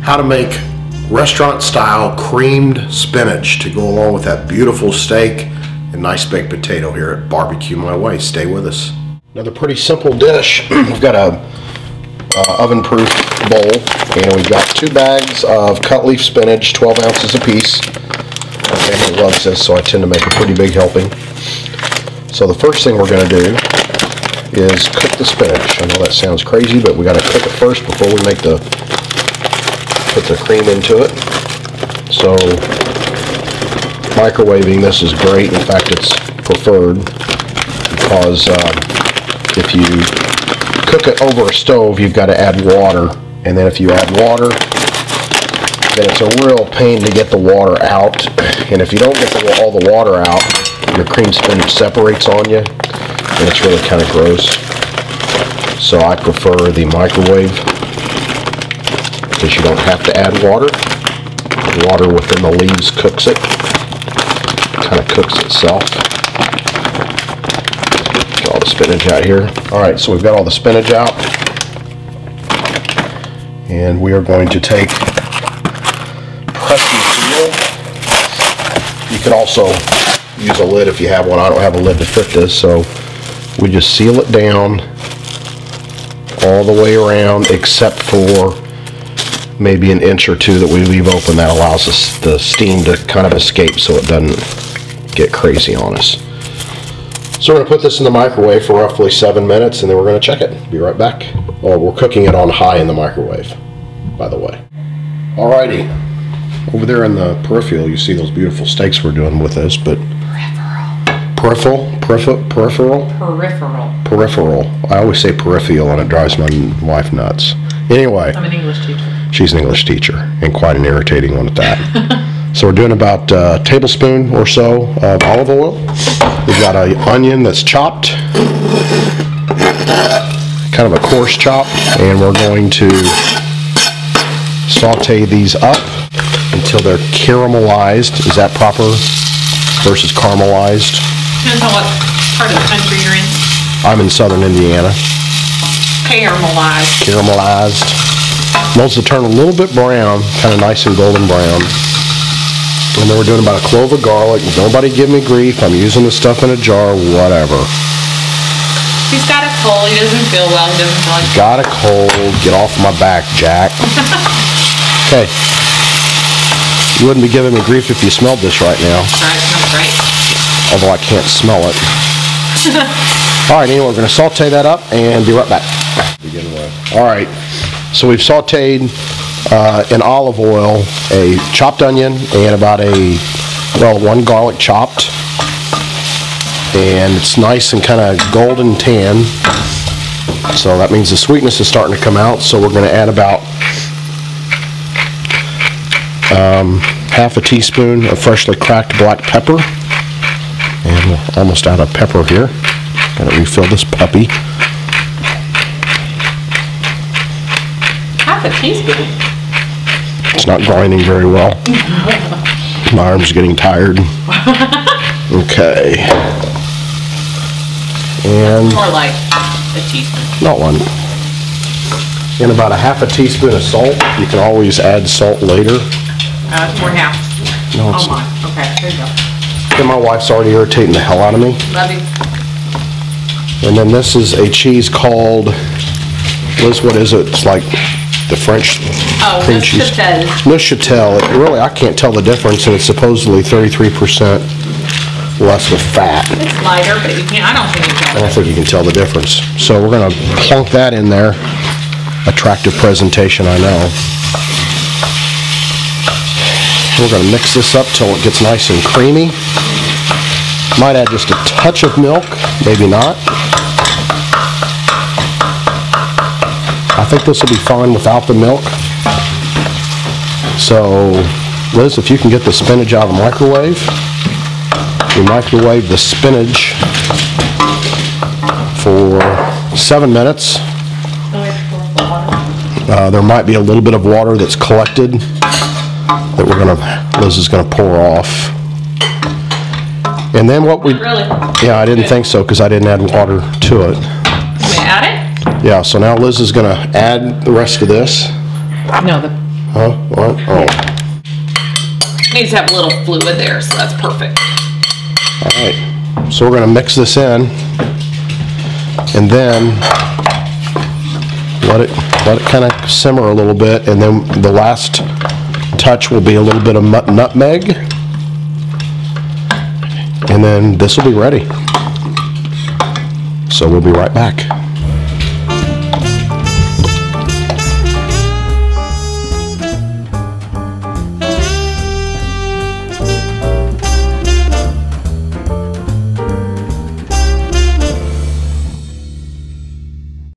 how to make restaurant-style creamed spinach to go along with that beautiful steak and nice baked potato here at Barbecue My Way. Stay with us. Another pretty simple dish. We've got a oven-proof bowl, and we've got 2 bags of cut leaf spinach, 12 ounces apiece. My family loves this, so I tend to make a pretty big helping. So the first thing we're going to do is cook the spinach. I know that sounds crazy, but we got to cook it first before we put the cream into it. So microwaving this is great. In fact, it's preferred because if you cook it over a stove, you've got to add water, and then if you add water, then it's a real pain to get the water out. And if you don't get all the water out, your cream spinach separates on you, and it's really kind of gross. So I prefer the microwave because you don't have to add water. The water within the leaves cooks it. Kind of cooks itself. Get all the spinach out here. Alright, so we've got all the spinach out. And we are going to take pressed seal. You can also use a lid if you have one. I don't have a lid to fit this, so we just seal it down all the way around except for maybe an inch or 2 that we leave open. That allows us the steam to kind of escape so it doesn't get crazy on us. So we're going to put this in the microwave for roughly 7 minutes, and then we're going to check it. Be right back. Oh, we're cooking it on high in the microwave, by the way. Alrighty. Over there in the peripheral, you see those beautiful steaks we're doing with this, but peripheral. I always say peripheral, and it drives my wife nuts. Anyway, I'm an English teacher. She's an English teacher, and quite an irritating one at that. So we're doing about a tablespoon or so of olive oil. We've got an onion that's chopped, kind of a coarse chop, and we're going to saute these up until they're caramelized. Is that proper versus caramelized? Depends on what part of the country you're in. I'm in southern Indiana. Caramelized. Caramelized. Those will turn a little bit brown, kind of nice and golden brown. And then we're doing about a clove of garlic. Nobody give me grief. I'm using the stuff in a jar, whatever. He's got a cold. He doesn't feel well. He doesn't feel like... Got a cold. Get off my back, Jack. Okay. You wouldn't be giving me grief if you smelled this right now. Right, smells great. Although I can't smell it. Alright, anyway, we're going to saute that up and be right back. Begin with. Alright, so we've sauteed in olive oil a chopped onion and about one garlic chopped. And it's nice and kind of golden tan. So that means the sweetness is starting to come out. So we're going to add about half a teaspoon of freshly cracked black pepper. And we're almost out of pepper here. Gotta refill this puppy. Half a teaspoon? It's not grinding very well. My arm's getting tired. Okay. And more like a teaspoon. Not one. And about a half a teaspoon of salt. You can always add salt later. More half. No, it's not. Okay, there you go. And my wife's already irritating the hell out of me. Love you. And then this is a cheese called, Liz, what is it? It's like the French cream cheese. Neuchâtel. Really, I can't tell the difference, and it's supposedly 33% less with fat. It's lighter, but you can't, I don't think you can tell. I don't think you can tell the difference. So we're going to plunk that in there. Attractive presentation, I know. We're going to mix this up till it gets nice and creamy. Might add just a touch of milk, maybe not. I think this will be fine without the milk. So, Liz, if you can get the spinach out of the microwave, we microwave the spinach for 7 minutes. There might be a little bit of water that's collected that Liz is gonna pour off. And then what we, yeah, I didn't think so because I didn't add water to it. Can we add it? Yeah, so now Liz is gonna add the rest of this. No, Huh? What? Oh. It needs to have a little fluid there, so that's perfect. All right. So we're going to mix this in, and then let it kind of simmer a little bit, and then the last touch will be a little bit of nutmeg, and then this will be ready. So we'll be right back.